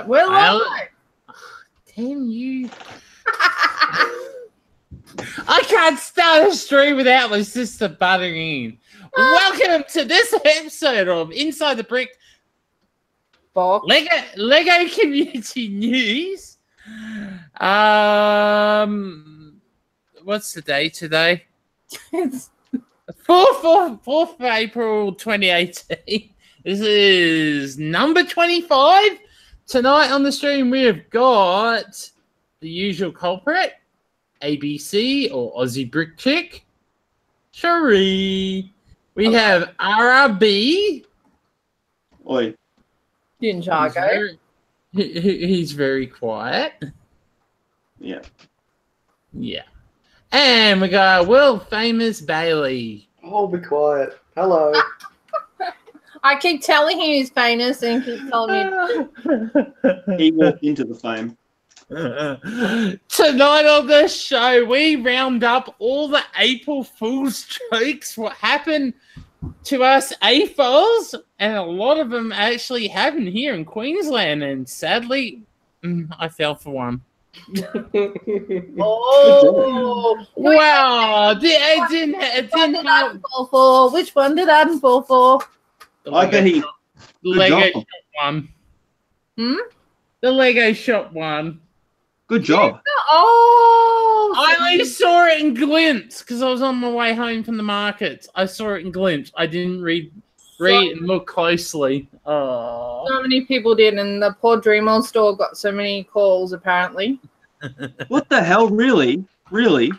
We're live. Damn you. I can't start a stream without my sister buttering in. Welcome to this episode of Inside the Brick Box. Lego Community News. What's the day today? 4th of April 2018. This is number 25. Tonight on the stream we have got the usual culprit, ABC or Aussie Brick Chick, Cherie. We have RRB. Oi. Ninjago. He's very quiet. Yeah. Yeah. And we got world famous Bailey. Oh, be quiet. Hello. I keep telling him he's famous and he keeps telling me. He walked into the fame. Tonight on the show, we round up all the April Fool's jokes, what happened to us AFOLs, and a lot of them actually happened here in Queensland, and sadly, I fell for one. Oh, wow! It didn't help. fall for? Which one did Adam fall for? I bet he. The Lego job. shop one. Hmm? The Lego shop one. Good job. Oh, I only saw it in glimpse because I was on my way home from the markets. I saw it in glimpse. I didn't read and look closely. Oh. So many people did, and the poor Dreamworld store got so many calls, apparently. What the hell? Really? Really?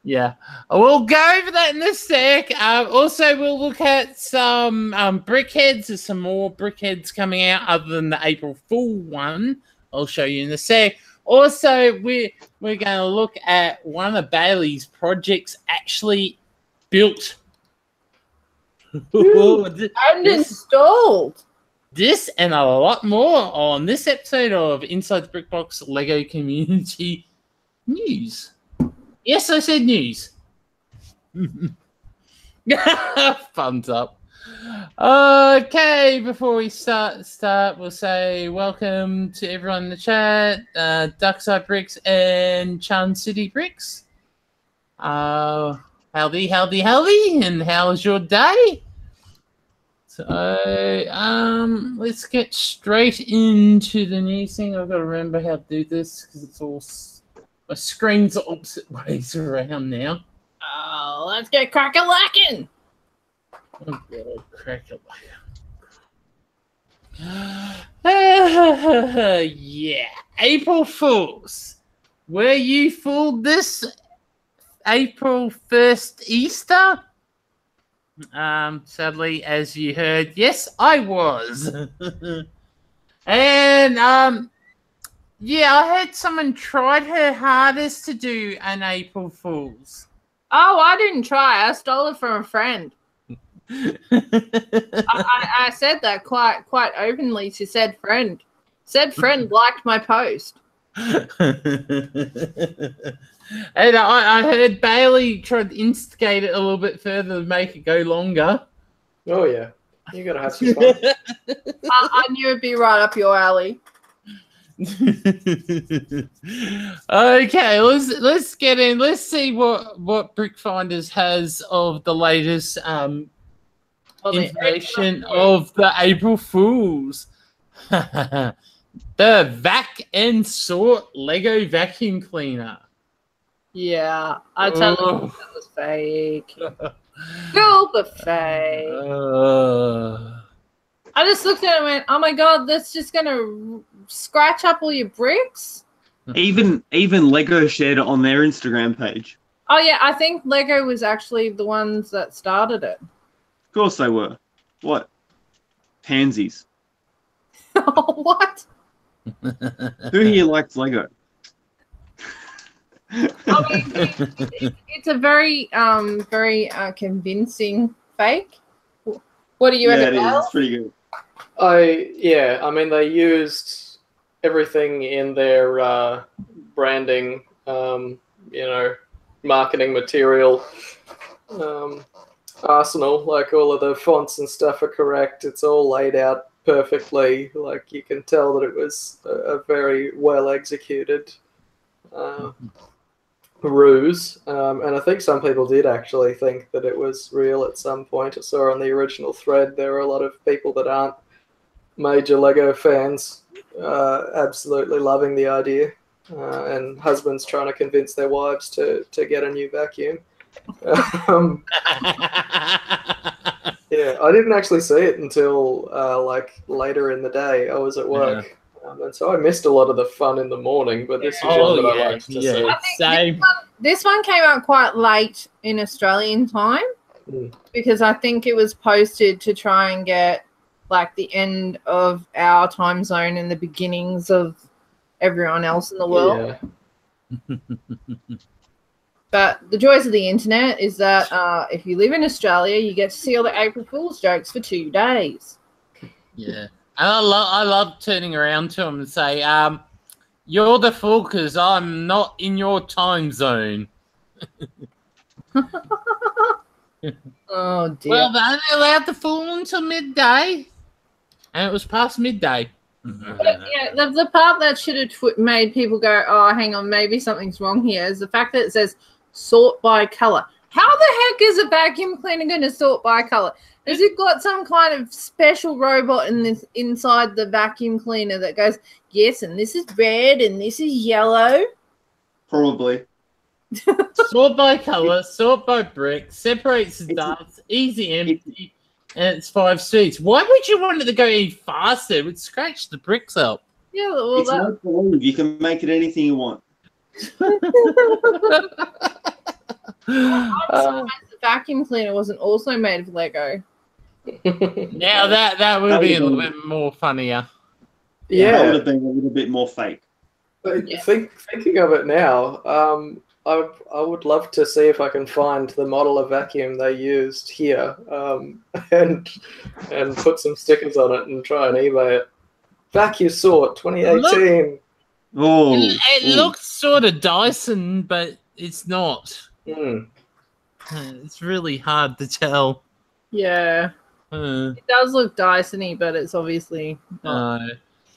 Yeah. We'll go over that in a sec. Also, we'll look at some brickheads. There's some more brickheads coming out other than the April Fool one. I'll show you in a sec. Also, we're going to look at one of Bailey's projects actually built. And installed. This and a lot more on this episode of Inside the Brickbox Lego Community News. Yes, I said news. Thumbs up. Okay, before we start, we'll say welcome to everyone in the chat, Duckside Bricks and Chun City Bricks. Howdy, and how's your day? So, let's get straight into the news thing. I've got to remember how to do this because it's all my screen's opposite ways around now. Oh, let's get crack-a-lackin'. Oh god, crack-a-lackin'. Yeah, April Fools. Were you fooled this April 1st Easter? Sadly, as you heard, yes, I was. And, yeah, I heard someone tried her hardest to do an April Fool's. Oh, I didn't try. I stole it from a friend. I said that quite openly to said friend. Said friend liked my post. And I heard Bailey tried to instigate it a little bit further to make it go longer. Oh, yeah. You got to have some fun. I knew it'd be right up your alley. Okay, let's get in. Let's see what Brickfinders has of the latest information of the April Fools. The Vac and Sort Lego vacuum cleaner. Yeah, I tell you that was fake. Cool, but fake. I just looked at it and went, "Oh my god, that's just gonna scratch up all your bricks." Even Lego shared it on their Instagram page. Oh yeah, I think Lego was actually the ones that started it. Of course they were. What? Pansies. What? Who here likes Lego? I mean, it's a very convincing fake. What do you reckon? Yeah, it is. It's pretty good. I mean, they used everything in their branding, marketing material arsenal. Like all of the fonts and stuff are correct. It's all laid out perfectly. Like, you can tell that it was a very well executed ruse. And I think some people did actually think that it was real at some point. I saw on the original thread there are a lot of people that aren't major Lego fans absolutely loving the idea, and husbands trying to convince their wives to get a new vacuum. Yeah, I didn't actually see it until like later in the day. I was at work, and so I missed a lot of the fun in the morning. But this is one that I liked to see. I think this one came out quite late in Australian time because I think it was posted to try and get like the end of our time zone and the beginnings of everyone else in the world. Yeah. But the joys of the internet is that if you live in Australia, you get to see all the April Fool's jokes for 2 days. Yeah. And I love turning around to them and say, you're the fool because I'm not in your time zone. Oh, dear. Well, they're only allowed to fool until midday. And it was past midday. But, yeah, the part that should have made people go, oh, hang on, maybe something's wrong here is the fact that it says sort by color. How the heck is a vacuum cleaner going to sort by color? Has it got some kind of special robot inside the vacuum cleaner that goes, yes, and this is red and this is yellow? Probably. Sort by color, sort by brick, separates the darts, easy empty, and it's 5 seats. Why would you want it to go any faster? It would scratch the bricks up. Yeah, well, It's not believe. You can make it anything you want. the vacuum cleaner wasn't also made of Lego. Now that would be a little bit more funnier. Yeah, that would Yeah. have been a little bit more fake. Thinking of it now, I would love to see if I can find the model of vacuum they used here, and put some stickers on it and try and eBay it. VacuSort 2018. Oh, It looks sort of Dyson, but it's not. Mm. It's really hard to tell. Yeah. It does look Dyson-y, but it's obviously not.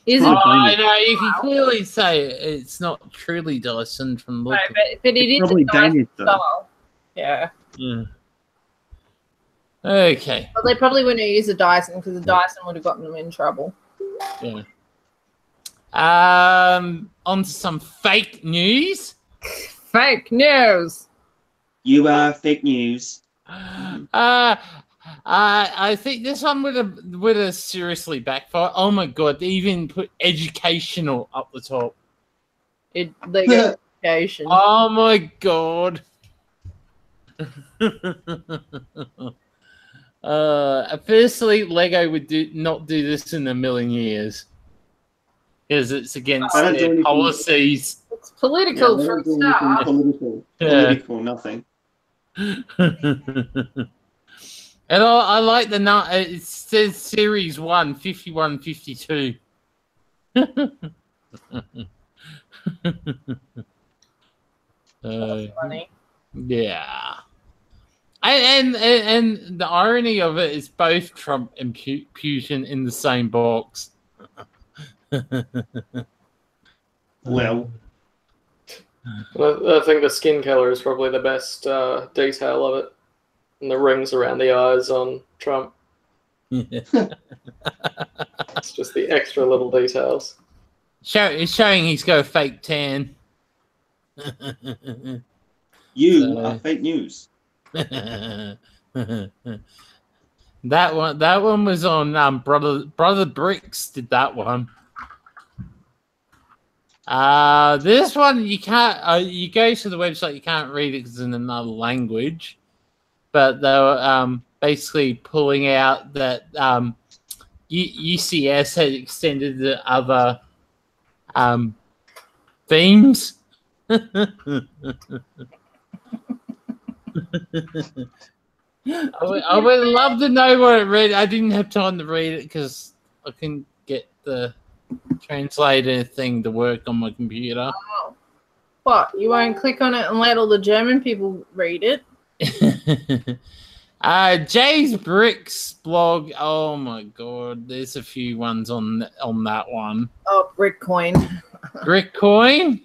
Is it? I know, you can clearly say it's not truly Dyson from No, looking. but it is probably a Dyson Danish, though. style. Yeah. Yeah. Okay. But they probably wouldn't have used a Dyson because the Dyson would have gotten them in trouble. Yeah. On to some fake news. Fake news. you are fake news. I think this one would have seriously backfired. Oh my god! They even put educational up the top. Lego education. Oh my god! Firstly, Lego would not do this in a million years because it's against I don't do their anything. policies. It's political they for a don't do anything start. political. Yeah. Political, nothing. And I like the number. It says Series 1, 51, 52. That's funny. Yeah. And the irony of it is both Trump and Putin in the same box. Well, I think the skin color is probably the best detail of it, and the rings around the eyes on Trump. It's just the extra little details. It's showing he's got a fake tan. you are fake news. That one was on Brother Bricks did that one. This one you can't. You go to the website, you can't read it because it's in another language. But they were basically pulling out that UCS had extended the other themes. I would love to know what it read. I didn't have time to read it because I couldn't get the translator thing to work on my computer. Oh. What? You won't click on it and let all the German people read it? Jay's Bricks blog. Oh my god, there's a few ones on that one. Oh, Brickcoin. Brickcoin.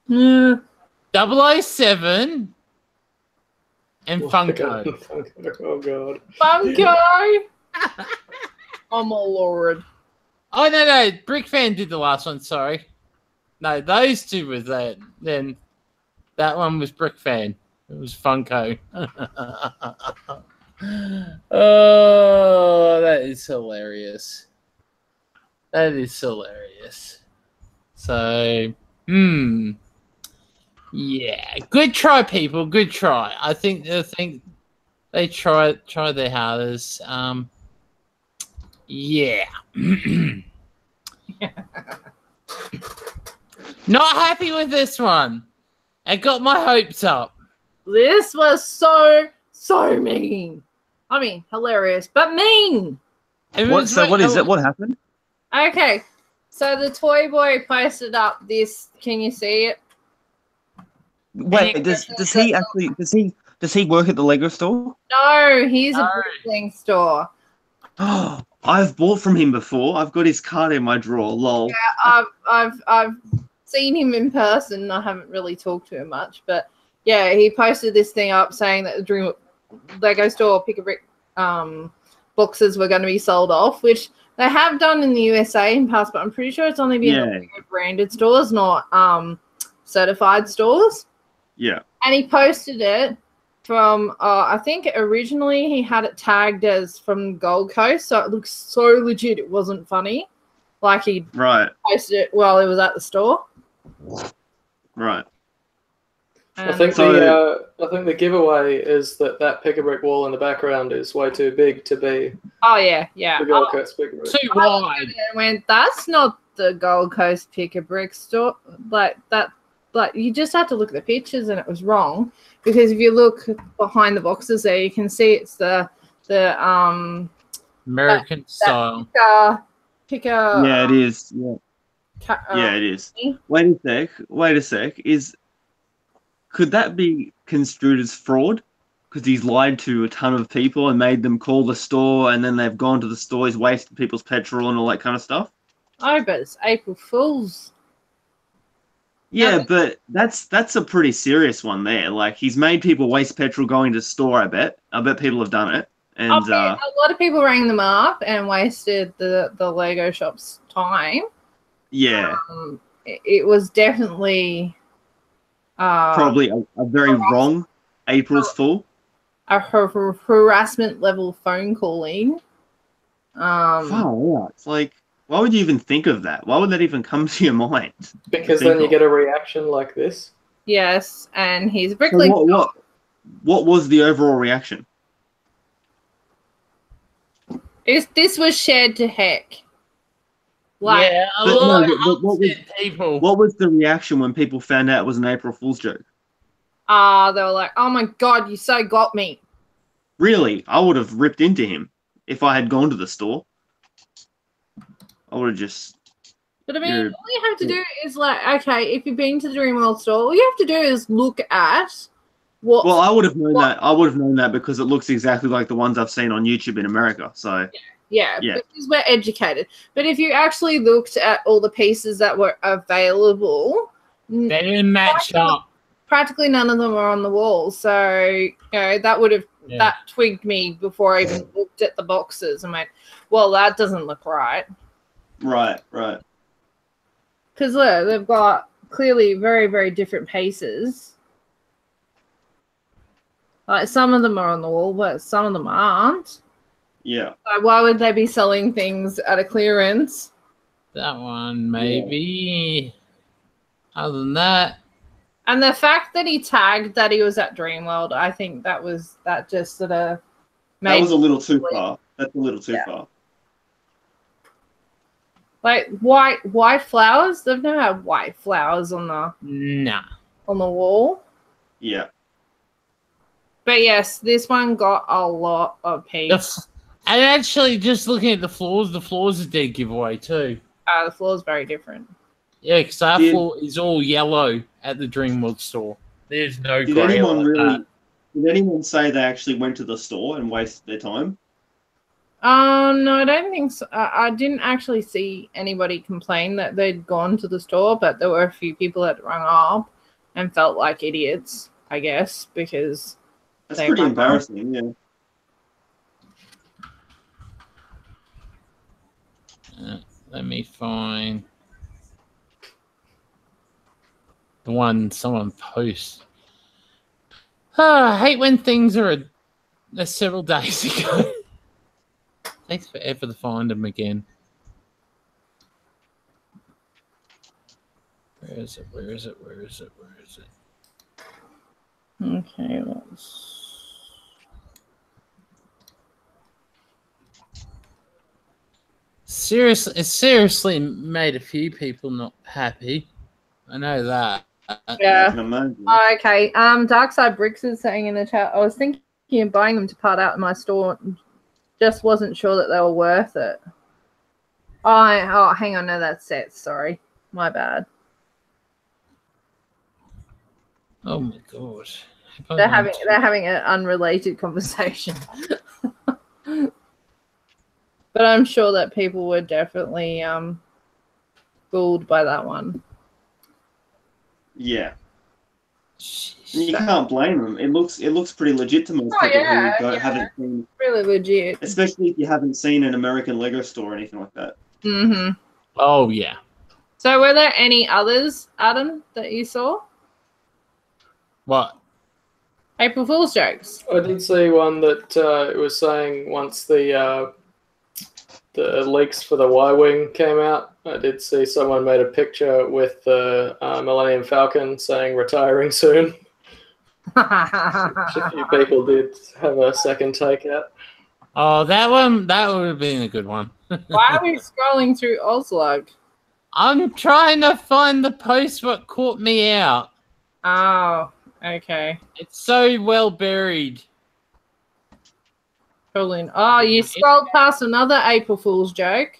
Yeah. 007 and Oh, Funko. Funko. Oh god. Funko. Oh my lord. Oh no, Brick Fan did the last one. Sorry, no, those two was that. Then that one was Brick Fan. It was Funko. Oh, that is hilarious. That is hilarious. So, yeah, good try, people. Good try. I think they try their hardest. Yeah. Not happy with this one. I got my hopes up. This was so mean. I mean, hilarious, but mean. What is it? What happened? Okay, so the Toy Boy posted up this. Can you see it? Wait, does he work at the Lego store? No, he's a Brooklyn store. Oh, I've bought from him before. I've got his card in my drawer. Lol. Yeah, I've seen him in person. I haven't really talked to him much, but yeah, he posted this thing up saying that the Dream Lego store Pick a Brick boxes were going to be sold off, which they have done in the USA in past, but I'm pretty sure it's only been in branded stores, not certified stores. Yeah. And he posted it from, I think originally he had it tagged as from Gold Coast, so it looks so legit it wasn't funny. Like he posted it while he was at the store. Right. I think the giveaway is that Pick a Brick wall in the background is way too big to be. Oh yeah. The Gold Coast Pick a Brick. Too wide. I went, that's not the Gold Coast Pick a Brick store. Like that. Like you just have to look at the pictures, and it was wrong because if you look behind the boxes there, you can see it's the American style. Yeah, it is. Yeah. Yeah, it is. Wait a sec. Could that be construed as fraud? Because he's lied to a ton of people and made them call the store, and then they've gone to the store, he's wasted people's petrol and all that kind of stuff? Oh, but it's April Fool's. Yeah, but that's a pretty serious one there. Like, he's made people waste petrol going to the store, I bet. I bet people have done it. And a lot of people rang them up and wasted the Lego shop's time. Yeah. It was definitely... probably a very wrong April's Fool. A harassment level phone calling. Yeah. It's like, why would you even think of that? Why would that even come to your mind? Because then you get a reaction like this. Yes, and he's a Brickley. So what was the overall reaction? This was shared to heck. Like, yeah, a lot of people. What was the reaction when people found out it was an April Fool's joke? They were like, "Oh my god, you so got me." Really? I would have ripped into him if I had gone to the store. I would have just... But I mean, all you have to do is like, okay, if you've been to the Dreamworld store, all you have to do is look at what... Well, I would have known that. I would have known that because it looks exactly like the ones I've seen on YouTube in America, so... Yeah, because we're educated. But if you actually looked at all the pieces that were available... They didn't match up. Practically none of them were on the wall. So, you know, that would have... Yeah. That twigged me before I even looked at the boxes and went, well, that doesn't look right. Right. Because look, they've got clearly very, very different pieces. Like some of them are on the wall, but some of them aren't. Yeah. So why would they be selling things at a clearance? That one, maybe. Yeah. Other than that. And the fact that he tagged that he was at Dreamworld, I think that just sort of made... That was a little too far. That's a little too far. Like white flowers? They've never had white flowers on the on the wall. Yeah. But yes, this one got a lot of peace. And actually, just looking at the floors is a dead giveaway too. The floor is very different. Yeah, because our floor is all yellow at the Dreamworld store. There's no grey on that. Did anyone say they actually went to the store and wasted their time? No, I don't think so. I didn't actually see anybody complain that they'd gone to the store, but there were a few people that rung up and felt like idiots, I guess, because that's pretty embarrassing. Yeah. Let me find the one someone posts. Oh, I hate when things are several days ago. Takes forever to find them again. Where is it? Where is it? Where is it? Where is it? Okay, let's... Seriously, it seriously made a few people not happy. I know that. Yeah. Oh, okay. Darkside Bricks is saying in the chat, I was thinking of buying them to part out in my store. Just wasn't sure that they were worth it. Oh, hang on. No, that's sets. Sorry. My bad. Oh my god. They're having an unrelated conversation. But I'm sure that people were definitely fooled by that one. Yeah. You can't blame them. It looks pretty legit to most people who haven't seen. Really legit. Especially if you haven't seen an American Lego store or anything like that. Mm-hmm. Oh yeah. So were there any others, Adam, that you saw? What? April Fool's jokes. I did see one that it was saying once the leaks for the Y-Wing came out, I did see someone made a picture with the Millennium Falcon saying retiring soon. Which a few people did have a second take at. Oh, that would have been a good one. Why are we scrolling through Oslug? I'm trying to find the post what caught me out. Oh, okay. It's so well buried. Oh, you scrolled past another April Fool's joke.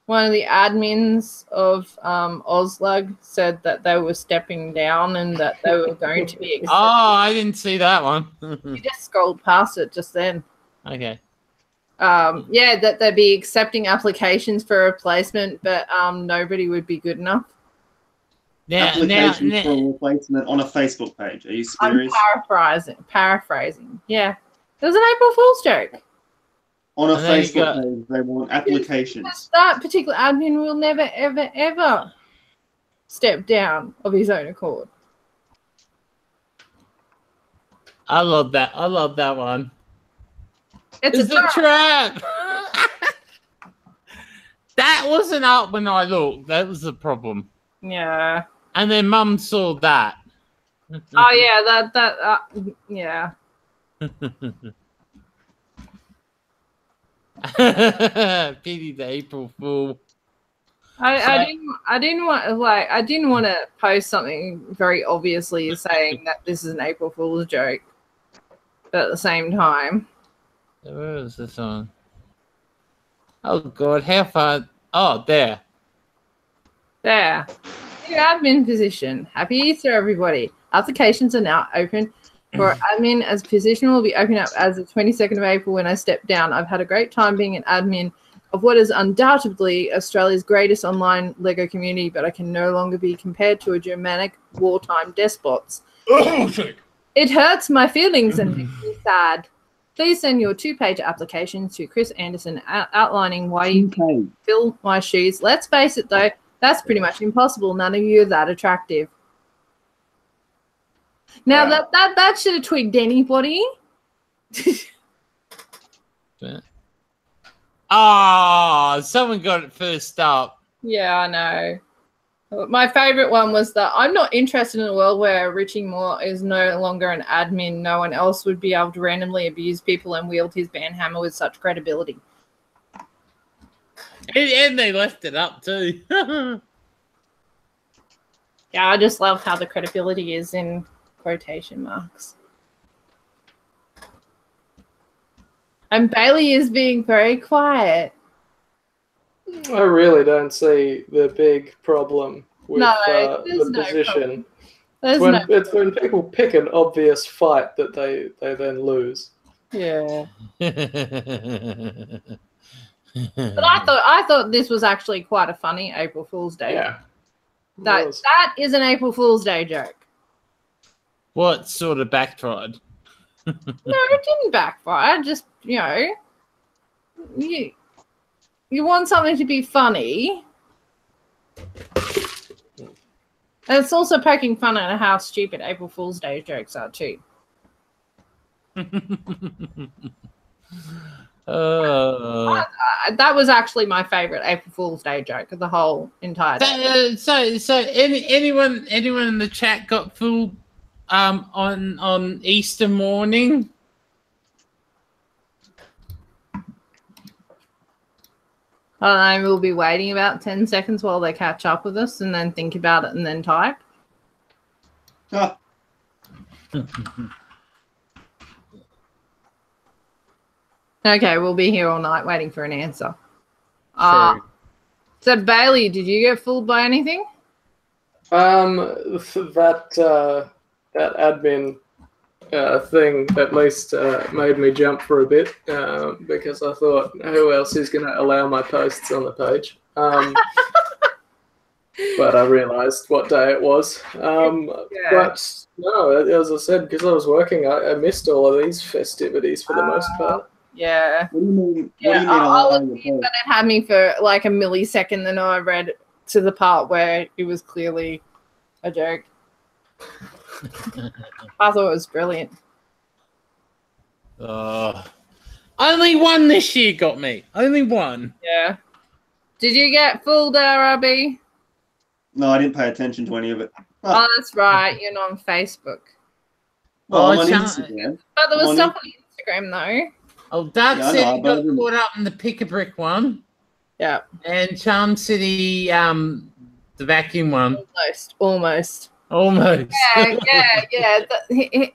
One of the admins of Oslug said that they were stepping down and that they were going to be accepting. Oh, I didn't see that one. You just scrolled past it just then. Okay. Yeah, that they'd be accepting applications for a replacement, but nobody would be good enough. Applications for a replacement on a Facebook page. Are you serious? I'm paraphrasing. Yeah. It was an April Fool's joke. On a Facebook page, they want applications. That particular admin will never, ever, ever step down of his own accord. I love that. I love that one. It's a trap. That wasn't up when I looked. That was the problem. Yeah. And then Mum saw that. Oh yeah, yeah. Pity the April Fool. I didn't want to post something very obviously saying that this is an April Fool's joke, but at the same time. Where is this on? Oh God, how far? Oh, there. There. New admin position. Happy Easter, everybody. Applications are now open for admin as position will be opening up as the 22nd of April when I step down. I've had a great time being an admin of what is undoubtedly Australia's greatest online Lego community, but I can no longer be compared to a Germanic wartime despots. It hurts my feelings and makes me sad. Please send your 2-page application to Chris Anderson outlining why you can fill my shoes. Let's face it, though, that's pretty much impossible. None of you are that attractive. Now, that should have twigged anybody. Someone got it first up. Yeah, I know. My favorite one was that I'm not interested in a world where Richie Moore is no longer an admin. No one else would be able to randomly abuse people and wield his banhammer with such credibility. And they left it up too. Yeah, I just love how the credibility is in quotation marks. And Bailey is being very quiet. I really don't see the big problem with the no position. problem. It's when people pick an obvious fight that they then lose. Yeah. But I thought this was actually quite a funny April Fool's Day. Yeah. That is an April Fool's Day joke. What sort of backfired? No, it didn't backfire. Just, you want something to be funny. And it's also poking fun at how stupid April Fool's Day jokes are too. That was actually my favorite April Fool's Day joke of the whole entire day. So anyone in the chat got fooled on Easter morning? I don't know, we'll be waiting about 10 seconds while they catch up with us and then think about it and then type. Ah. Okay, we'll be here all night waiting for an answer. So Bailey, did you get fooled by anything? That admin thing at least made me jump for a bit because I thought, who else is going to allow my posts on the page? But I realised what day it was. But no, as I said, because I was working, I missed all of these festivities for the most part. Yeah. What do you mean? I'll admit that it had me for like a millisecond, then I read to the part where it was clearly a joke. I thought it was brilliant. Only one this year got me. Only one. Yeah. Did you get fooled, RB? No, I didn't pay attention to any of it. Oh, that's right. You're not on Facebook. Well, I'm on Instagram. But there was stuff on Instagram, though. Oh, Doug said he got caught up in the pick-a-brick one. Yeah. And Charm City, the vacuum one. Almost. Yeah.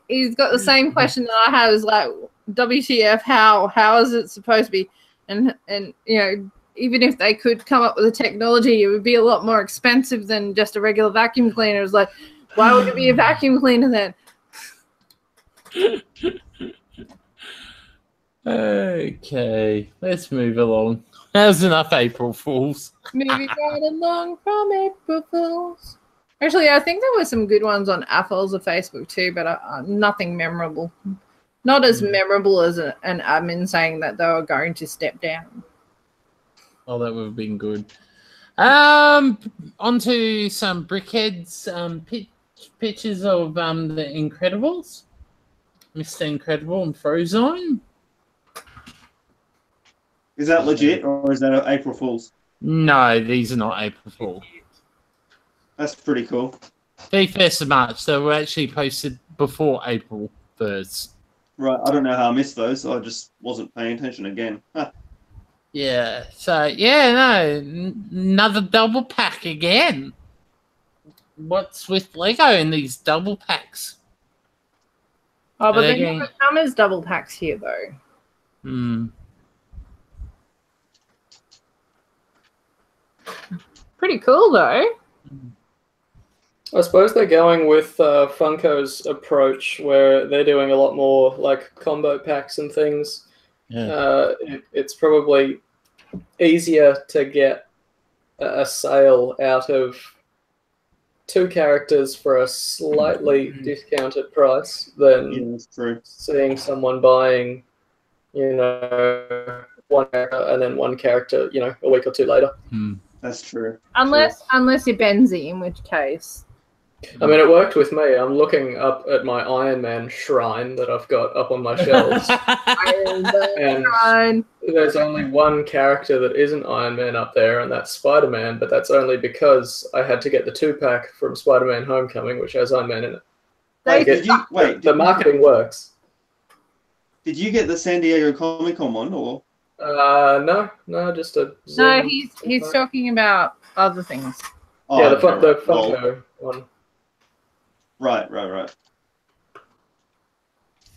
He's got the same question that I had. Is like, WTF? How is it supposed to be? And even if they could come up with the technology, it would be a lot more expensive than just a regular vacuum cleaner. It's like, why would it be a vacuum cleaner then? Okay, let's move along. That's enough April Fools. Moving right along from April Fools. Actually, I think there were some good ones on AFOLs or Facebook too, but nothing memorable. Not as memorable as an admin saying that they were going to step down. Oh, that would have been good. Onto some Brickheads pictures of the Incredibles. Mr. Incredible and Frozone. Is that legit or is that April Fool's? No, these are not April Fool's. That's pretty cool. 31st of March. They were actually posted before April 1st. Right, I don't know how I missed those. I just wasn't paying attention again. Huh. Yeah, so, another double pack again. What's with Lego in these double packs? Oh, but they never come as double packs here, though. Pretty cool, though. I suppose they're going with Funko's approach, where they're doing a lot more like combo packs and things. Yeah. It's probably easier to get a sale out of two characters for a slightly discounted price than seeing someone buying, one character and then one character, a week or two later. That's true. Unless you're Benzie, in which case. I mean, it worked with me. I'm looking up at my Iron Man shrine that I've got up on my shelves. And there's only one character that isn't Iron Man up there, and that's Spider-Man, but that's only because I had to get the 2-pack from Spider-Man Homecoming, which has Iron Man in it. The marketing works. Did you get the San Diego Comic-Con one, or? No, just a Zoom. No, he's talking about other things. Oh, yeah, the Funko one. Right.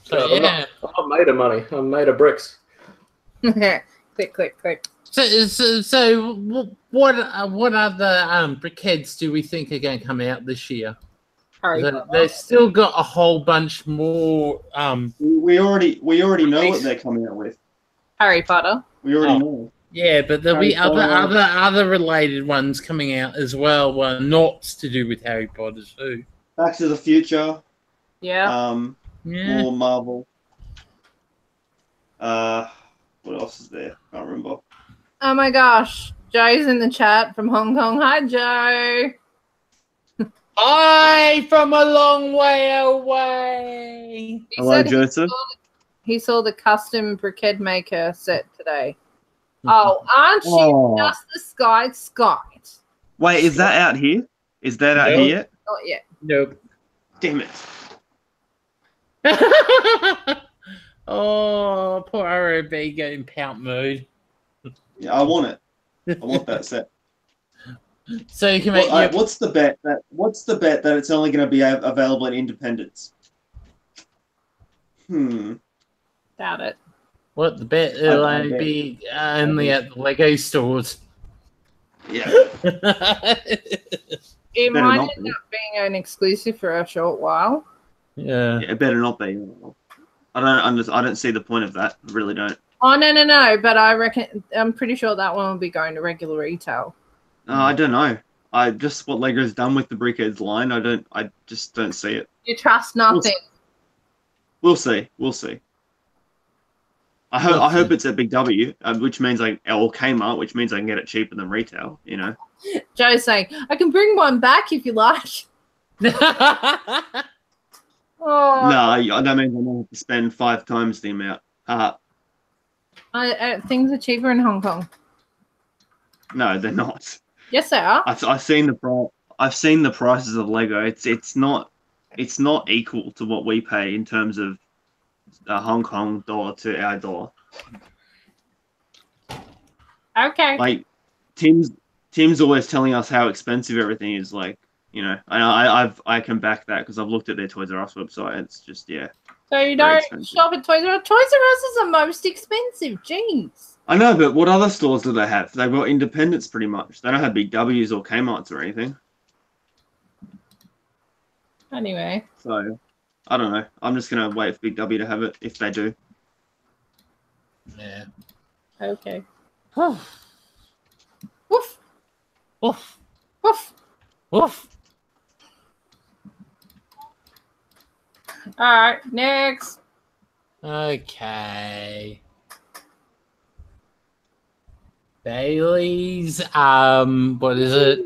So I'm not made of money. I'm made of bricks. click. So what other Brickheads do we think are going to come out this year? They've still got a whole bunch more. We already know what they're coming out with. Harry Potter. We already know. Yeah, but there'll be other related ones coming out as well. Well, not to do with Harry Potter too. Back to the Future. Yeah. More Marvel. What else is there? Can't remember. Oh my gosh, Joe's in the chat from Hong Kong. Hi, Joe. Hi, from a long way away. Hello, Joseph. He saw the custom briquette maker set today. Oh, aren't you just the Sky? Wait, is that out here? Is that out here yet? Not yet. Nope. Damn it. Oh, poor ROB getting pout mood. Yeah, I want it. I want that set. So you can make. What's the bet that it's only going to be available in independents? Doubt it. What the bet? It'll only be only at the Lego stores. Yeah. It might end up being an exclusive for a short while. Yeah. It better not be. I don't see the point of that. I really don't. Oh no! But I'm pretty sure that one will be going to regular retail. I don't know. What Lego's done with the Brickheads line. I just don't see it. You trust nothing. We'll see. I hope it's at Big W, which means or Kmart, which means I can get it cheaper than retail. You know. Joe's saying I can bring one back if you like. Oh. No, that means I'm going to have to spend 5 times the amount. Things are cheaper in Hong Kong. No, they're not. Yes, they are. I've seen the prices of Lego. It's not equal to what we pay in terms of a Hong Kong dollar to our dollar. Okay. Like Tim's always telling us how expensive everything is. Like, you know, I can back that because I've looked at their Toys R Us website. It's just So you don't shop at Toys R Us. Toys R Us is the most expensive. Jeez. I know, but what other stores do they have? They've got independents pretty much. They don't have Big W's or Kmart's or anything. Anyway. So, I don't know. I'm just going to wait for Big W to have it if they do. Yeah. Okay. Woof. Woof. Woof. Woof. Woof. All right, next. Okay. Bailey's, what is it?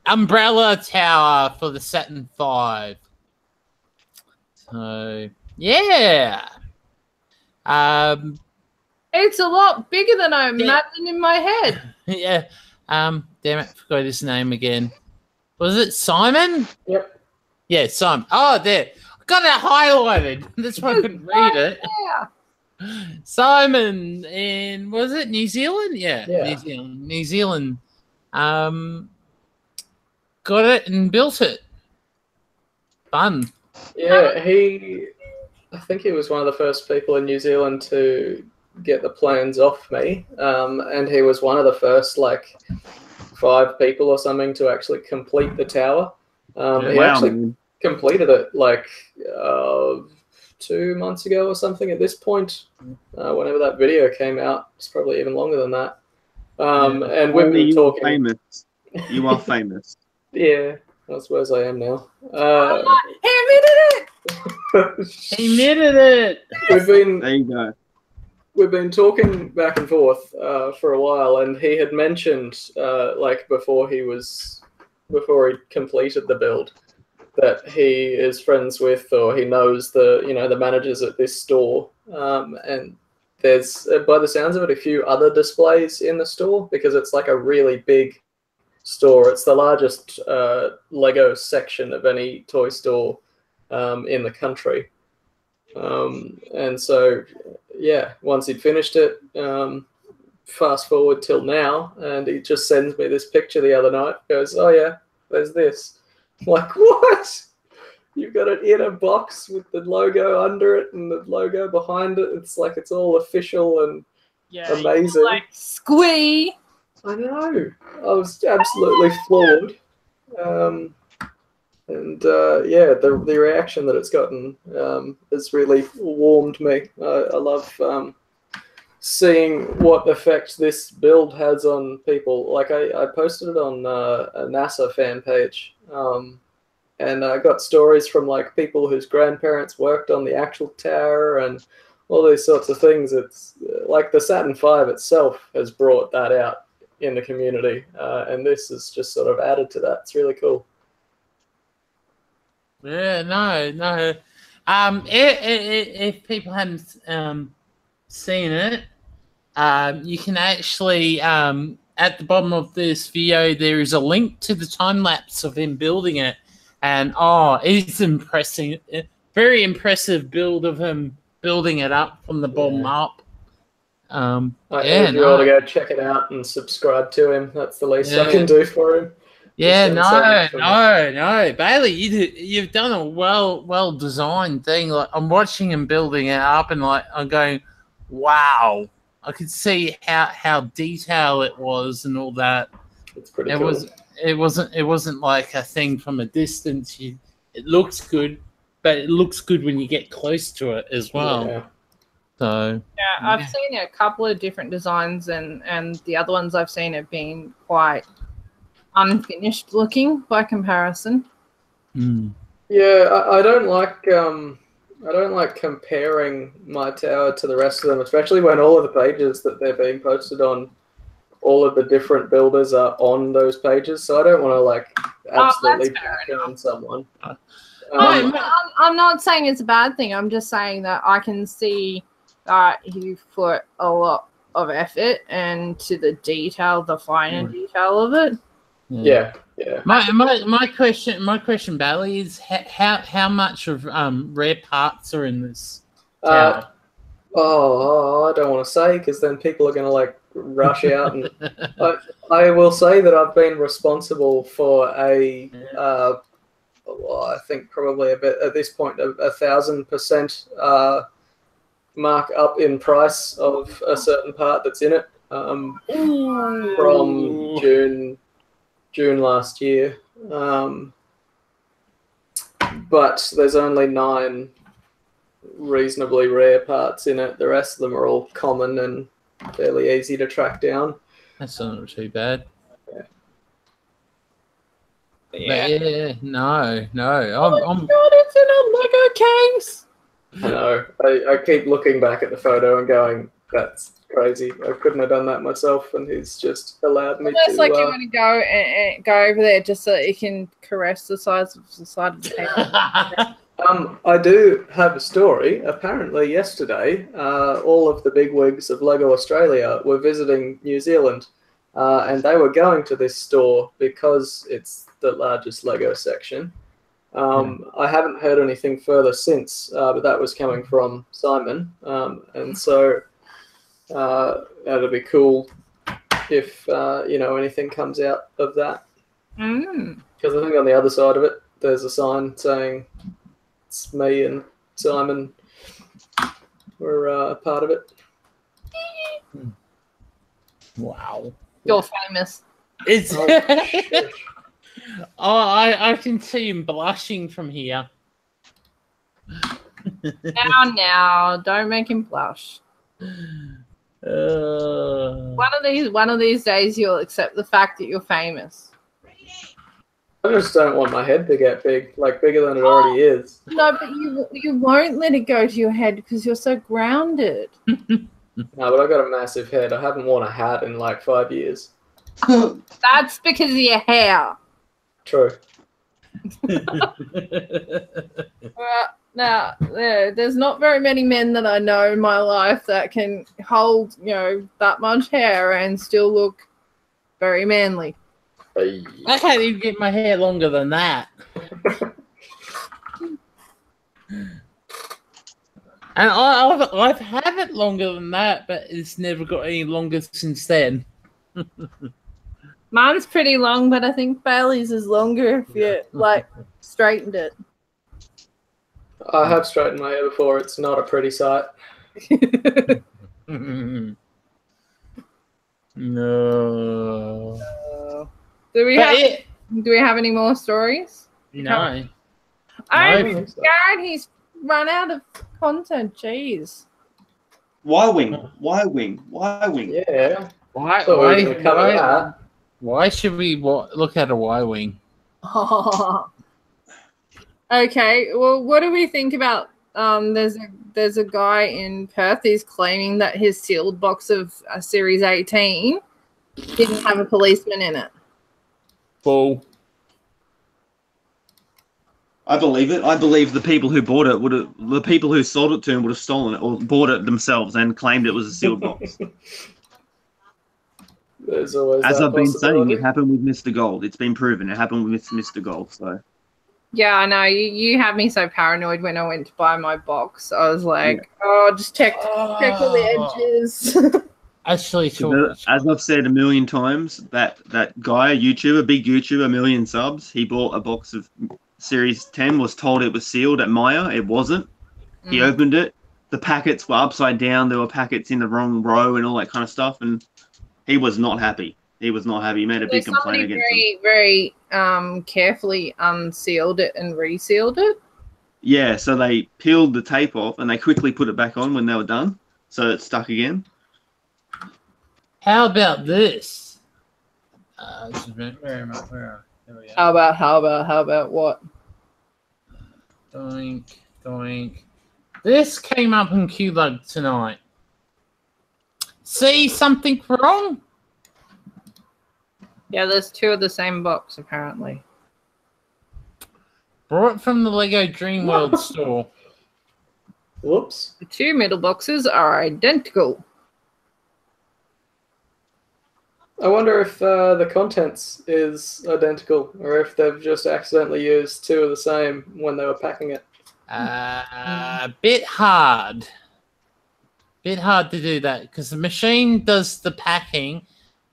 Umbrella Tower for the Saturn V. So, yeah. It's a lot bigger than I imagined in my head. Yeah. Damn it, I forgot his name again. Was it Simon? Yep. Yeah, Simon. Oh, there. I got it highlighted. That's why I couldn't read it. Yeah. Simon in, was it New Zealand? Yeah. New Zealand. Got it and built it. Fun. Yeah, I think he was one of the first people in New Zealand to get the plans off me. And he was one of the first, 5 people or something to actually complete the tower. He actually completed it 2 months ago or something at this point. Whenever that video came out, it's probably even longer than that. And we've been talking. Famous. You are famous. Yeah, I suppose I am now. He admitted it. He admitted it. There you go. We've been talking back and forth for a while, and he had mentioned before he completed the build, that he is friends with, or he knows the managers at this store, and there's, by the sounds of it, a few other displays in the store because it's a really big store. It's the largest Lego section of any toy store in the country, and so once he'd finished it, fast forward till now, and he just sends me this picture the other night. Goes, "Oh yeah, there's this." I'm like, what? You've got it in a box with the logo under it and the logo behind it. It's it's all official and amazing. Squee. I know. I was absolutely floored. And And yeah, the reaction that it's gotten has really warmed me. I love seeing what effect this build has on people. Like I posted it on a NASA fan page, and I got stories from like people whose grandparents worked on the actual tower and all these sorts of things. It's like the Saturn V itself has brought that out in the community, and this has just sort of added to that. It's really cool. Yeah, no. If people hadn't seen it, you can actually at the bottom of this video there is a link to the time lapse of him building it, and it's impressive. Very impressive build of him building it up from the bottom up. I urge you all to go check it out and subscribe to him. That's the least I can do for him. Yeah, no, Bailey, you've done a well designed thing. Like I'm watching him building it up, and like I'm going, wow! I could see how detailed it was and all that. It's pretty cool. It wasn't like a thing from a distance. It looks good, but it looks good when you get close to it as well. Yeah. So yeah, I've seen a couple of different designs, and the other ones I've seen have been quite unfinished looking by comparison. Yeah, I don't like comparing my tower to the rest of them, especially when all of the pages that they're being posted on, all of the different builders are on those pages. So I don't want to like absolutely back on someone. I'm not saying it's a bad thing. I'm just saying that I can see that you put a lot of effort into the detail, the finer detail of it. Yeah. My question, Bailey, is how much of rare parts are in this tower? I don't want to say because then people are going to like rush out. And I will say that I've been responsible for I think probably a bit at this point 1,000% mark up in price of a certain part that's in it from June last year, but there's only 9 reasonably rare parts in it. The rest of them are all common and fairly easy to track down. That's not too bad. Yeah. No. God, it's in a Lego case. I know. I keep looking back at the photo and going, that's crazy. I couldn't have done that myself, and he's just allowed me to. It's like you want to go and go over there just so that you can caress the side of the paper. I do have a story. Apparently yesterday, all of the bigwigs of Lego Australia were visiting New Zealand, and they were going to this store because it's the largest Lego section. I haven't heard anything further since, but that was coming from Simon, and so that'd be cool if anything comes out of that. Because I think on the other side of it, there's a sign saying it's me and Simon were part of it. Wow, you're famous. It's. I can see him blushing from here. Now, don't make him blush. One of these days, you'll accept the fact that you're famous. I just don't want my head to get big, like bigger than it already is. No, but you won't let it go to your head because you're so grounded. No, but I've got a massive head. I haven't worn a hat in like 5 years. That's because of your hair. True. Now, there's not very many men that I know in my life that can hold, that much hair and still look very manly. I can't even get my hair longer than that. And I've had it longer than that, but it's never got any longer since then. Mine's pretty long, but I think Bailey's is longer if you straightened it. I have straightened my hair before. It's not a pretty sight. No. Do we have any more stories? No. I'm scared he's run out of content. Jeez. Y-wing. Yeah. Why should we look at a Y-wing? Okay. Well, what do we think about? There's a guy in Perth who's claiming that his sealed box of Series 18 didn't have a policeman in it. Bull. I believe it. I believe the people who bought it the people who sold it to him would have stolen it or bought it themselves and claimed it was a sealed box. There's always As I've been saying, it happened with Mr. Gold. It's been proven. It happened with Mr. Gold. So. Yeah, I know. You had me so paranoid when I went to buy my box. I was like, just check all the edges. Actually, as I've said a million times, that guy, YouTuber, big YouTuber, 1 million subs, he bought a box of Series 10, was told it was sealed at Maya. It wasn't. He opened it. The packets were upside down. There were packets in the wrong row and all that kind of stuff. And he was not happy. He made a big complaint against him. Very carefully unsealed it and resealed it. Yeah, so they peeled the tape off and they quickly put it back on when they were done. So it stuck again. How about this? Where am I? There we go. How about what? Doink. This came up in QLUG tonight. See something wrong? Yeah, there's 2 of the same box, apparently. Brought from the Lego Dream World store. Whoops. The 2 middle boxes are identical. I wonder if the contents is identical, or if they've just accidentally used 2 of the same when they were packing it. Bit hard. Bit hard to do that, because the machine does the packing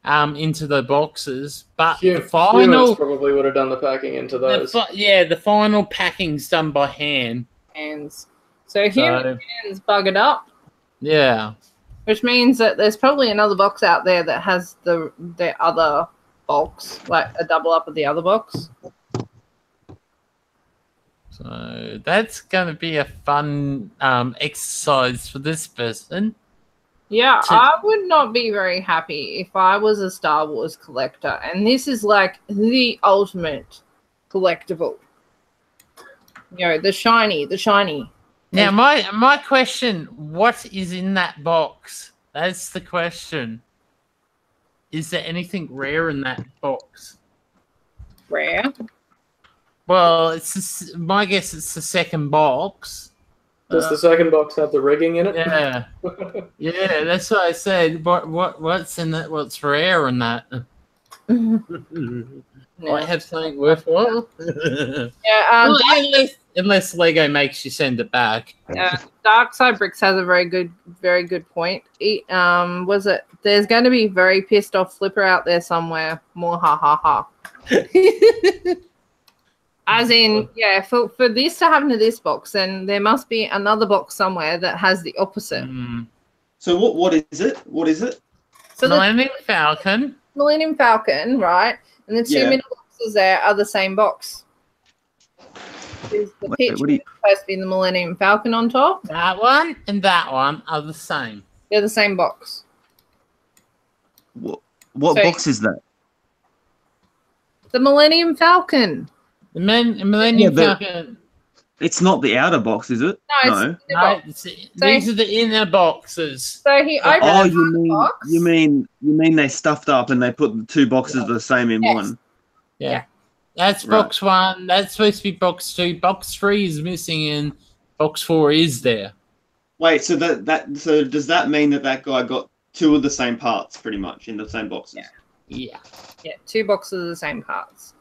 into the boxes, but the final humans probably would have done the packing into those. The final packing's done by hand. Hands. So human hands buggered up. Yeah. Which means that there's probably another box out there that has the other box, like a double up of the other box. So that's going to be a fun exercise for this person. Yeah, I would not be very happy if I was a Star Wars collector. And this is like the ultimate collectible. You know, the shiny. Now, my question, what is in that box? That's the question. Is there anything rare in that box? Rare? Well, my guess it's the second box. Does the second box have the rigging in it? Yeah. Yeah, that's what I said. What's in that? What's rare in that? Might have something worthwhile. Yeah, unless Lego makes you send it back. Dark Side Bricks has a very good point. Was it? There's going to be very pissed off Flipper out there somewhere. More ha ha ha. As in, yeah, for this to happen to this box, then there must be another box somewhere that has the opposite. So what is it? What is it? So Millennium Falcon. Millennium Falcon, right? And the 2 middle boxes there are the same box. Is the picture supposed to be the Millennium Falcon on top? That one and that one are the same. They're the same box. What box is that? The Millennium Falcon. The Millennium Falcon. It's not the outer box, is it? No. These are the inner boxes. So he opened the box. You mean they stuffed up and they put the 2 boxes the same in one? Yeah. That's box 1. That's supposed to be box 2. Box 3 is missing and box 4 is there. Wait, so so does that mean that guy got 2 of the same parts pretty much in the same boxes? Yeah. Yeah, 2 boxes of the same parts.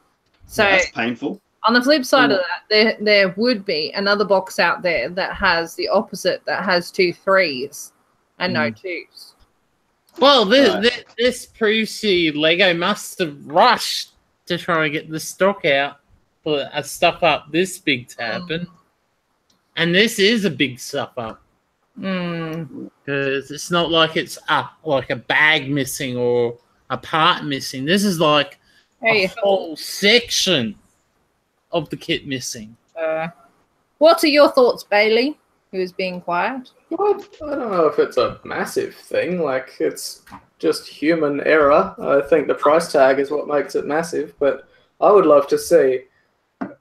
So that's painful. On the flip side of that, there would be another box out there that has the opposite, that has 2 3s and no 2s. Well, this proves to Lego must have rushed to try and get the stock out for a stuff up this big to happen. And this is a big stuff up. Because it's not like it's like a bag missing or a part missing. This is like a whole section. of the kit missing. What are your thoughts, Bailey, who is being quiet? Well, I don't know if it's a massive thing. Like, it's just human error. I think the price tag is what makes it massive. But I would love to see,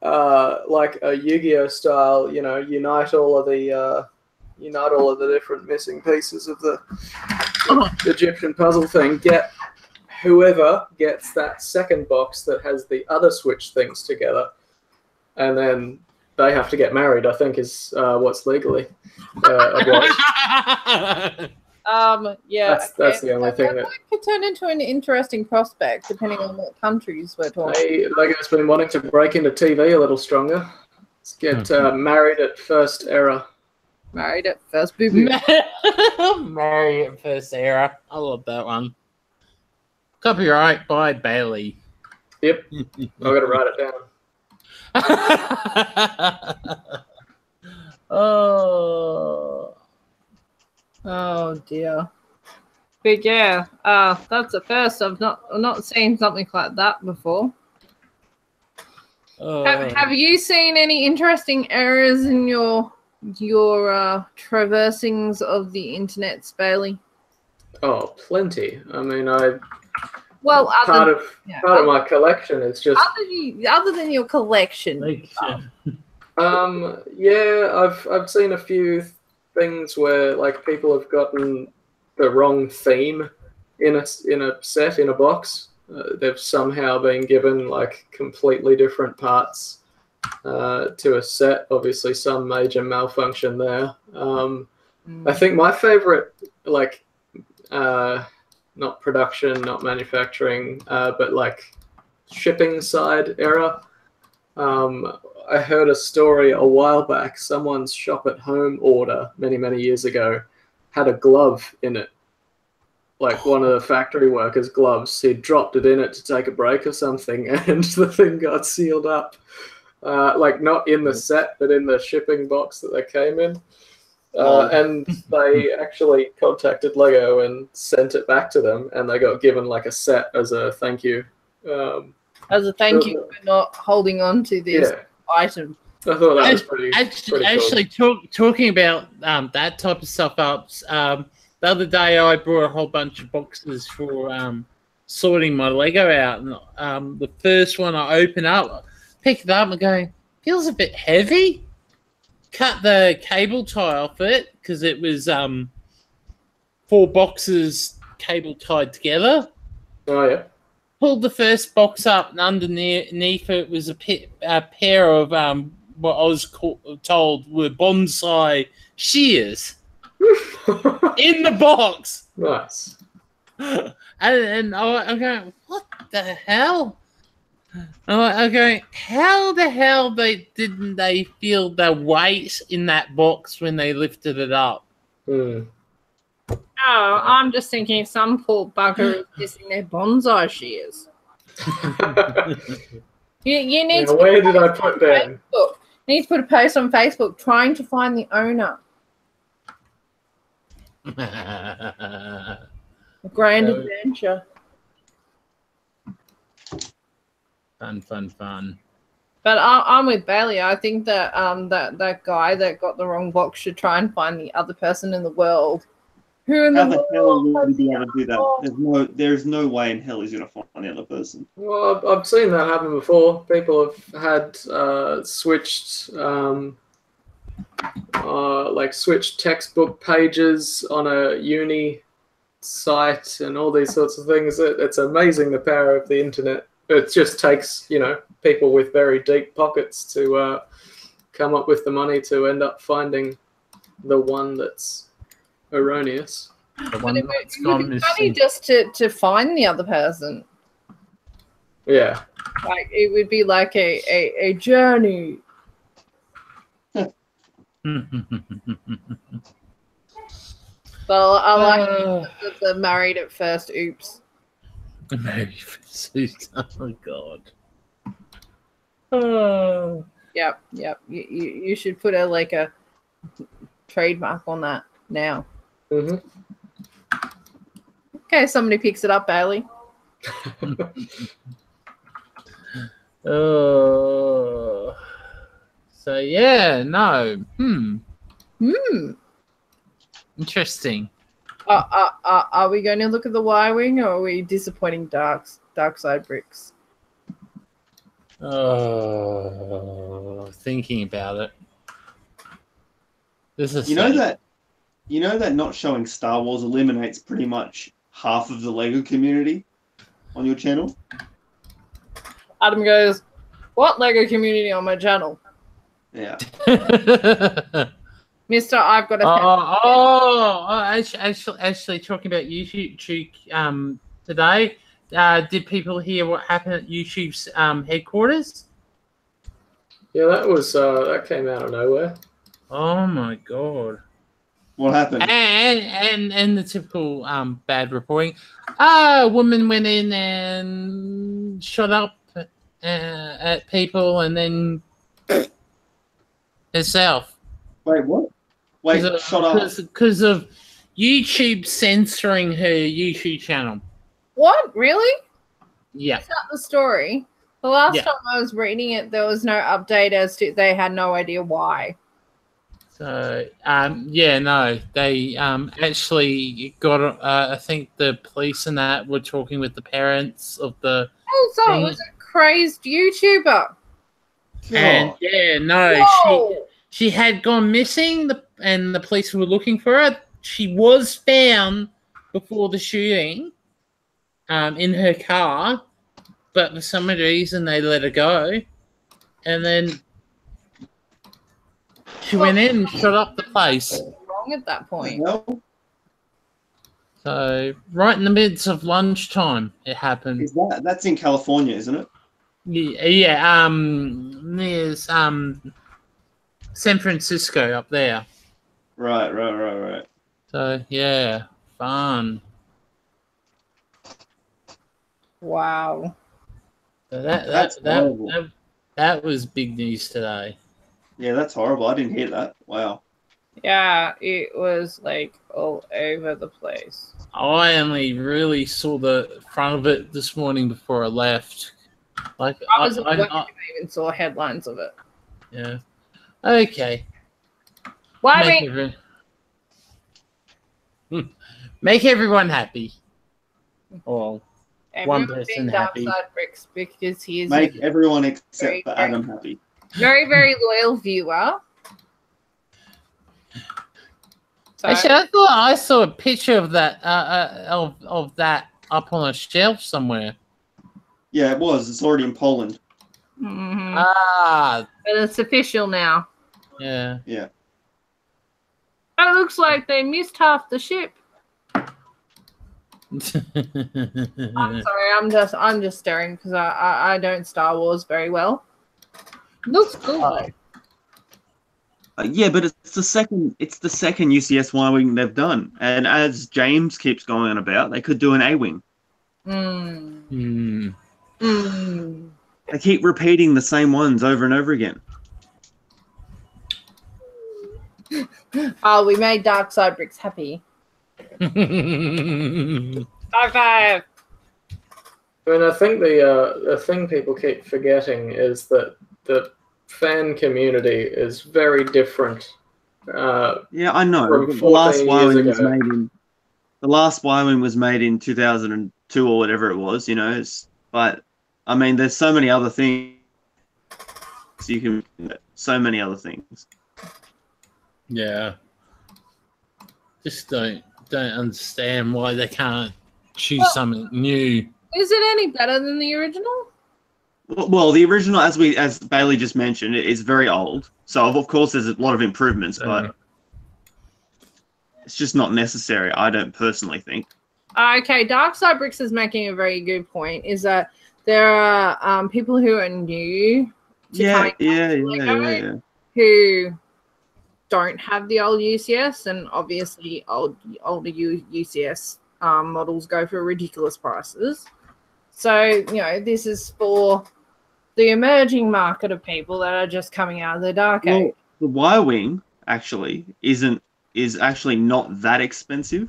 like a Yu-Gi-Oh style, you know, unite all of the different missing pieces of the Egyptian puzzle thing. Get whoever gets that second box that has the other Switch things together, and then they have to get married, I think, is what's legally obliged. Yeah. That's the only thing that could turn into an interesting prospect, depending on what countries we're talking. Lego's been wanting to break into TV a little stronger. Let's get married at first era. Married at first boo-boo. Married at first era. I love that one. Copyright by Bailey. Yep. I've got to write it down. Oh dear. But yeah, that's the first. I've not seen something like that before. Have you seen any interesting errors in your traversing's of the internet, Bailey? Oh, plenty. I mean, part of my collection is just other than your collection. Yeah, I've seen a few things where like people have gotten the wrong theme in a set in a box. They've somehow been given like completely different parts to a set. Obviously, some major malfunction there. I think my favorite, like, not production, not manufacturing, but like shipping side error. I heard a story a while back. Someone's shop at home order many years ago had a glove in it, like one of the factory workers' gloves. He dropped it in it to take a break or something, and the thing got sealed up. Like not in the set, but in the shipping box that they came in. And they actually contacted Lego and sent it back to them, and they got given like a set as a thank you. As a thank you for not holding on to this item. I thought that was pretty cool. Talking about that type of stuff up, the other day I brought a whole bunch of boxes for sorting my Lego out, and the first one I open up, pick it up and go, feels a bit heavy. Cut the cable tie off it because it was 4 boxes cable tied together. Oh yeah. Pulled the first box up, and underneath it was a pair of what I was told were bonsai shears in the box. Nice. And I'm going, what the hell? I'm going, how the hell didn't they feel the weight in that box when they lifted it up? Oh, I'm just thinking some poor bugger is missing their bonsai shears. you need to where did I put them? You need to put a post on Facebook trying to find the owner. A grand adventure. Fun. But I'm with Bailey. I think that that guy that got the wrong box should try and find the other person in the world. How the hell would he be able to do that? There's no way in hell he's going to find the other person. Well, I've seen that happen before. People have had switched textbook pages on a uni site and all these sorts of things. It's amazing the power of the internet. It just takes, people with very deep pockets to come up with the money to end up finding the one that's erroneous. The one it would be funny just to find the other person. Yeah. Like it would be like a journey. Well, I like the married at first oops. Married at first oops. Oh god. Oh. Yep. You should put a trademark on that now. Mm-hmm. Okay, somebody picks it up, Bailey. So yeah, no. Interesting. Are we going to look at the Y-wing, or are we disappointing dark side bricks? Thinking about it. This is you know that not showing Star Wars eliminates pretty much half of the Lego community on your channel. Adam goes, "What Lego community on my channel?" Yeah. Mister, I've got a. Actually, talking about YouTube today, did people hear what happened at YouTube's headquarters? Yeah, that came out of nowhere. Oh my god! What happened? And the typical bad reporting. A woman went in and shot up at people, and then herself. Wait, what? Wait, shut up. Because of YouTube censoring her YouTube channel. What? Really? Yeah. Is that the story? The last time I was reading it, there was no update as to they had no idea why. So, no, they actually got. I think the police and that were talking with the parents of the. Oh, so it was a crazed YouTuber. And she had gone missing, and the police were looking for her. She was found before the shooting, in her car, but for some reason they let her go, and then she went in and shot up the place. Wrong at that point. So right in the midst of lunchtime, it happened. That's in California, isn't it? Yeah. There's San Francisco up there. Right. So yeah, fun. Wow. So that was big news today. Yeah, that's horrible. I didn't hear that. Wow. Yeah, it was like all over the place. I only really saw the front of it this morning before I left. Like I even saw headlines of it. Yeah. Okay. Make everyone happy. Well, one person happy. Bricks because he is make everyone except for Adam happy. Very, very loyal viewer. So, actually, I saw a picture of that of that up on a shelf somewhere. Yeah, it was. It's already in Poland. Mm-hmm. But it's official now. Yeah. Yeah. It looks like they missed half the ship. I'm sorry, I'm just staring because I don't Star Wars very well. Looks cool though. Yeah, but it's the second UCS Y-wing they've done, and as James keeps going on about, they could do an A-wing. They keep repeating the same ones over and over again. Oh, we made Dark Side Bricks happy. High five! I mean, I think the thing people keep forgetting is that the fan community is very different. Yeah, I know. The last Y-wing was made in 2002 or whatever it was, you know. But I mean, there's so many other things. So many other things. Yeah. Just don't understand why they can't choose something new. Is it any better than the original? Well, the original, as Bailey just mentioned, it is very old. So of course there's a lot of improvements, but it's just not necessary. I don't personally think. Okay, Dark Side Bricks is making a very good point. Is that there are people who are new to Lego who don't have the old UCS, and obviously older UCS models go for ridiculous prices. So, you know, this is for the emerging market of people that are just coming out of the dark age. The Y-wing actually is actually not that expensive,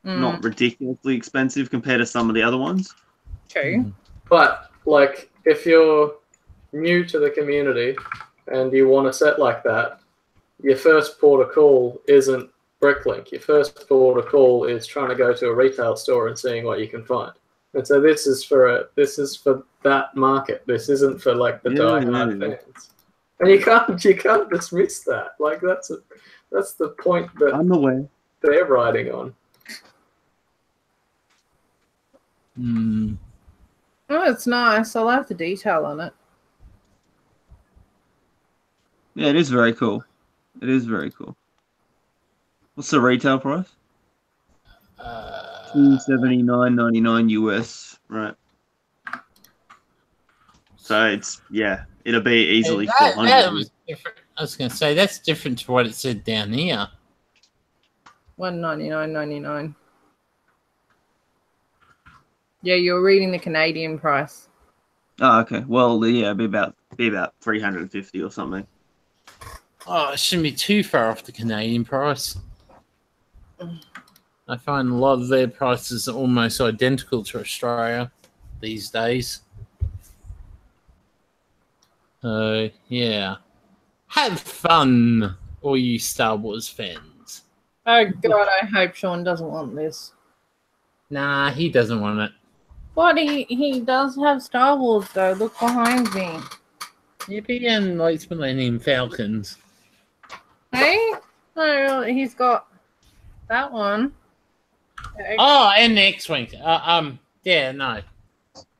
not ridiculously expensive compared to some of the other ones. True. But like, if you're new to the community and you want a set like that, your first port of call isn't Bricklink. Your first port of call is trying to go to a retail store and seeing what you can find. And so this is for that market. This isn't for like the die-hard fans. And you can't dismiss that. Like that's the point that I'm aware they're riding on. Oh, it's nice. I like the detail on it. Yeah, it is very cool. It is very cool. What's the retail price? $279.99 US, right? So it'll be easily $400. That was different. I was going to say that's different to what it said down here. $199.99. Yeah, you're reading the Canadian price. Oh, okay. Well, yeah, it'd be about $350 or something. Oh, it shouldn't be too far off the Canadian price. I find a lot of their prices are almost identical to Australia these days. So, yeah. Have fun, all you Star Wars fans. Oh, God, I hope Sean doesn't want this. Nah, he doesn't want it. But he does have Star Wars, though. Look behind me. Yippee and Lights Millennium Falcons. Hey? No, he's got that one. Oh, and the X-Wing. Yeah, no.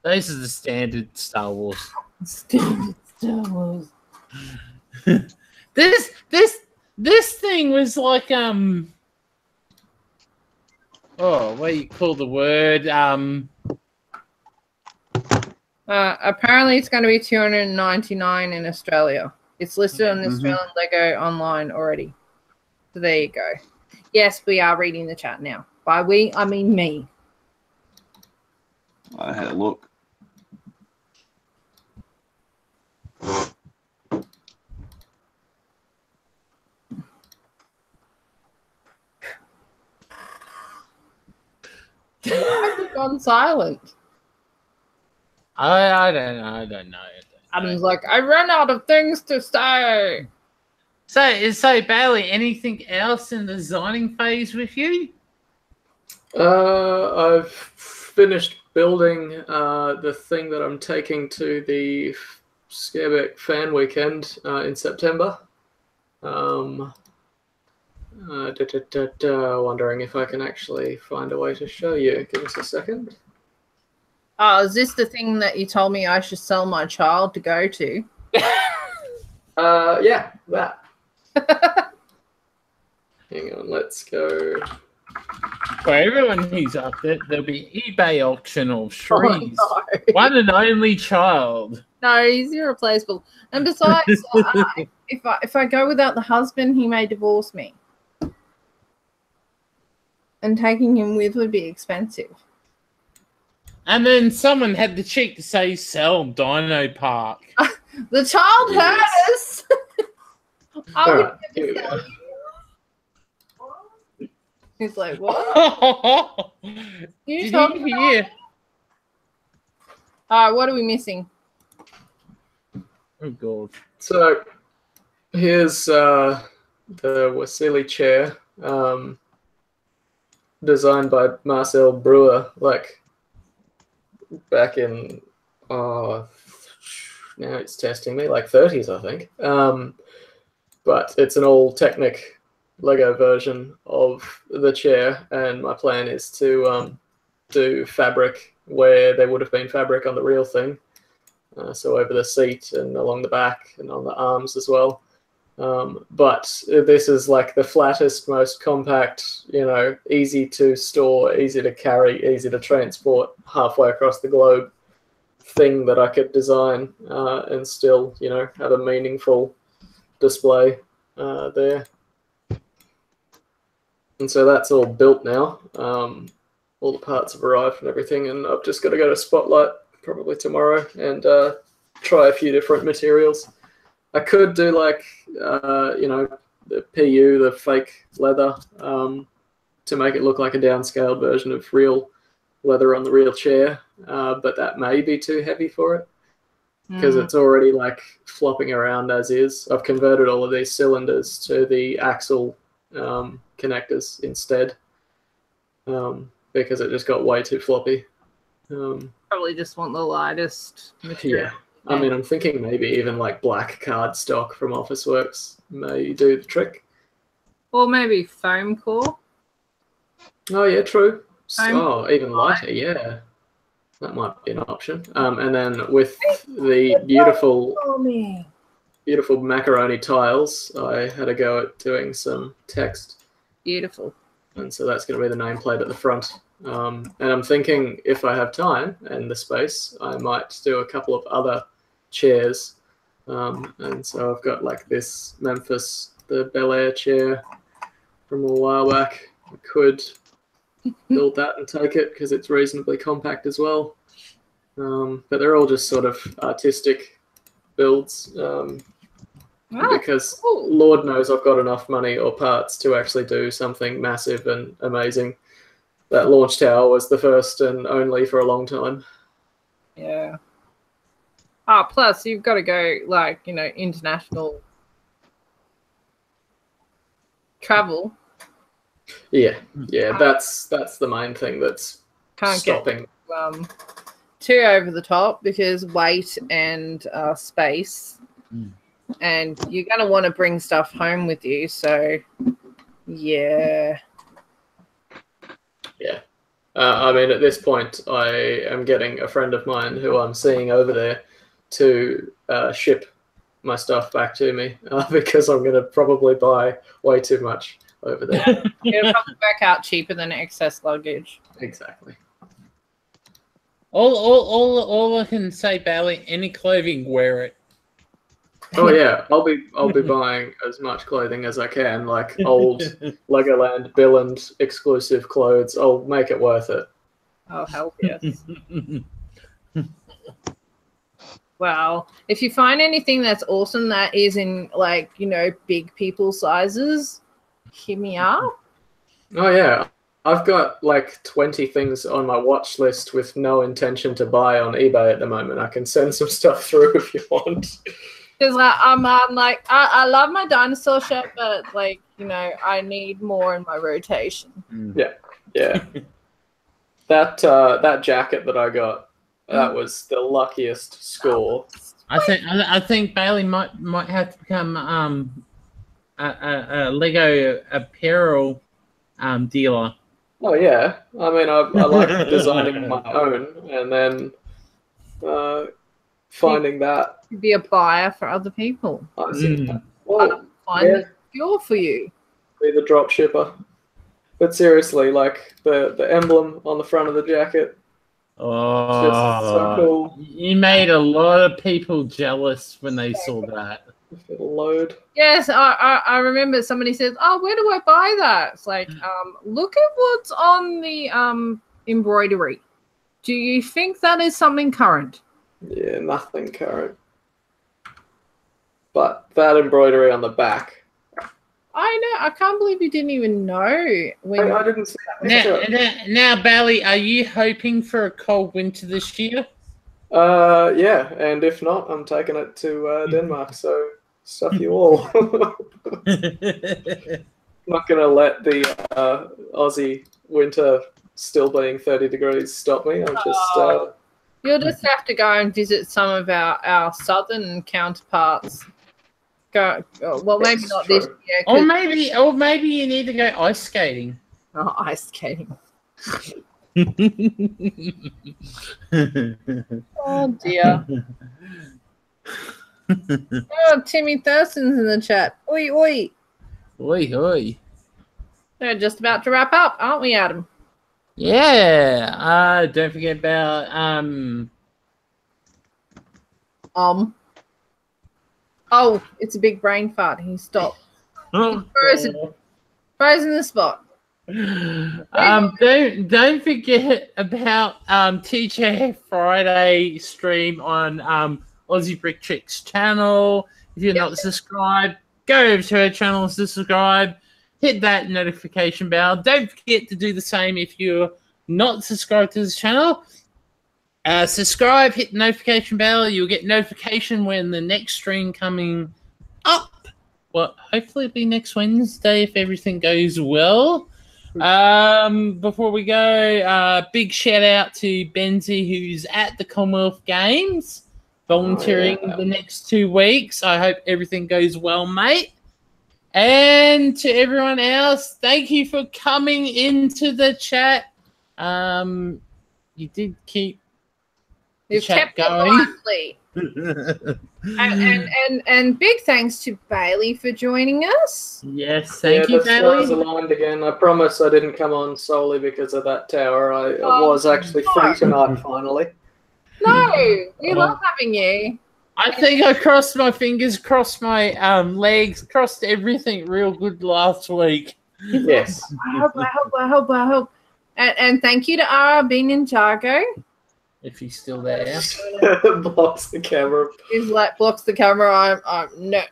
Those are the standard Star Wars. Standard Star Wars. This thing was like what do you call the word? Apparently it's going to be $299 in Australia. It's listed on the Australian Lego online already. So there you go. Yes, we are reading the chat now. By we, I mean me. I had a look. Why have you gone silent? I don't know. Adam's like, I ran out of things to say. So Bailey, anything else in the designing phase with you? I've finished building the thing that I'm taking to the Scareback Fan Weekend in September. Wondering if I can actually find a way to show you. Give us a second. Oh, is this the thing that you told me I should sell my child to go to? Yeah, that. Hang on, let's go. For everyone who's up there, there'll be eBay auction of Shree's one and only child. No, he's irreplaceable. And besides, if I go without the husband, he may divorce me. And taking him with would be expensive. And then someone had the cheek to say, sell Dino Park. The child heard us. I would never sell you. He's like, what? Did you hear? All right, what are we missing? Oh, God. So, here's the Wasili chair, designed by Marcel Brewer, like, back in, now it's testing me, like 30s, I think. But it's an all Technic Lego version of the chair, and my plan is to do fabric where there would have been fabric on the real thing. So over the seat and along the back and on the arms as well. But this is like the flattest, most compact, easy to store, easy to carry, easy to transport halfway across the globe thing that I could design and still, have a meaningful display there. And so that's all built now. All the parts have arrived and everything, and I've just got to go to Spotlight probably tomorrow and try a few different materials. I could do like, the PU, the fake leather, to make it look like a downscaled version of real leather on the real chair, but that may be too heavy for it. because it's already like flopping around as is. I've converted all of these cylinders to the axle connectors instead, because it just got way too floppy. Probably just want the lightest material. Yeah. I mean, I'm thinking maybe even like black cardstock from Officeworks may do the trick. Or maybe foam core. Oh, yeah, true. Foam even lighter, yeah. That might be an option. And then with the beautiful macaroni tiles, I had a go at doing some text. Beautiful. And so that's going to be the nameplate at the front. And I'm thinking if I have time and the space, I might do a couple of other chairs. And so I've got like this Memphis, the Bel Air chair from a while back. I could build that and take it because it's reasonably compact as well. But they're all just sort of artistic builds. Because Lord knows I've got enough money or parts to actually do something massive and amazing. That launch tower was the first and only for a long time. Yeah. Plus you've got to go like, international travel. Yeah, that's the main thing that's stopping. Get too over the top because weight and space. And you're going to want to bring stuff home with you. So, yeah. Yeah. I mean, at this point, I am getting a friend of mine who I'm seeing over there to ship my stuff back to me because I'm going to probably buy way too much over there. It'll probably work out cheaper than excess luggage. Exactly. All I can say, Bailey, any clothing, wear it. Oh yeah, I'll be buying as much clothing as I can, like old Legoland Billund exclusive clothes. I'll make it worth it. Oh hell yes. Well, if you find anything that's awesome that is in big people sizes, hit me up. Oh yeah. I've got like 20 things on my watch list with no intention to buy on eBay at the moment. I can send some stuff through if you want. Because I love my dinosaur shirt, but I need more in my rotation. Yeah. That jacket that I got, that was the luckiest score. I think Bailey might have to become a Lego apparel dealer. Oh yeah, I mean I like designing my own and then finding that. Be a buyer for other people. I see. Well, find the cure for you. Be the drop shipper. But seriously, like the emblem on the front of the jacket. Oh, just so cool. You made a lot of people jealous when they saw that. It'll load. Yes, I remember somebody said, "Oh, where do I buy that?" It's like, look at what's on the embroidery. Do you think that is something current? Yeah, nothing current. But that embroidery on the back. I know. I can't believe you didn't even know. I didn't see that. Now, Bailey, are you hoping for a cold winter this year? Yeah, and if not, I'm taking it to Denmark. So stuff you all. Not gonna let the Aussie winter still being 30 degrees stop me. I'm just. You'll just have to go and visit some of our southern counterparts. Well, maybe not this year. Or maybe you need to go ice skating. Oh, ice skating. Oh dear. Oh, Timmy Thurston's in the chat. Oi, oi. Oi, oi. We're just about to wrap up, aren't we, Adam? Yeah. Don't forget about Oh, it's a big brain fart. He stopped. Frozen the spot. Don't forget about TJ Friday stream on Aussie Brick Chicks channel. If you're not subscribed, go over to her channel and subscribe. Hit that notification bell. Don't forget to do the same if you're not subscribed to this channel. Subscribe, hit the notification bell. You'll get notification when the next stream coming up. Well, hopefully it'll be next Wednesday if everything goes well. Before we go, big shout out to Benzie, who's at the Commonwealth Games, volunteering the next 2 weeks. I hope everything goes well, mate. And to everyone else, thank you for coming into the chat. You did keep the chat going. and big thanks to Bailey for joining us. Yes, thank you, Bailey. I was aligned again. I promise I didn't come on solely because of that tower. I was actually free tonight, finally. No, we love having you. I think I crossed my fingers, crossed my legs, crossed everything real good last week. Yes. I hope. And thank you to RRB Ninjago. If he's still there. Blocks the camera. He's like blocks the camera. I'm no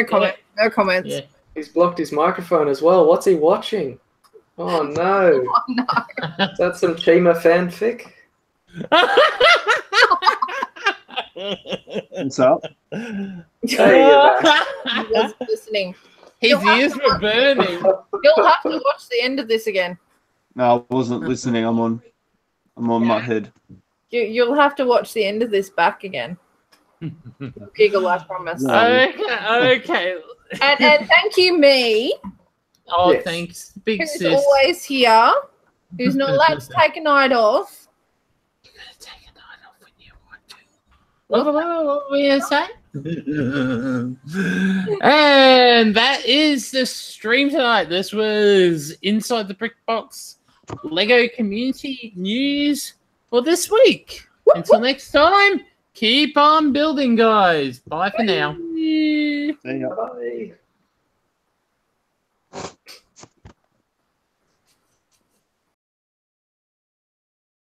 comment. Yeah. No comments. Yeah. He's blocked his microphone as well. What's he watching? Oh no. Oh, no. Is that some Chima fanfic? What's up? Hey, He was listening. His ears were burning. You'll have to watch the end of this again. No, I wasn't listening. I'm on Mudhead. You'll have to watch the end of this back again. Giggle, I promise. Okay. And thank you, me. Oh, Yes. thanks, big Who's sis. always here. Who's not allowed to take a night off. You're gonna take a night off when you want to. What were you gonna say? And that is the stream tonight. This was Inside the Brick Box Lego Community News for this week. Until next time, keep on building, guys. Bye for now. See ya. Bye.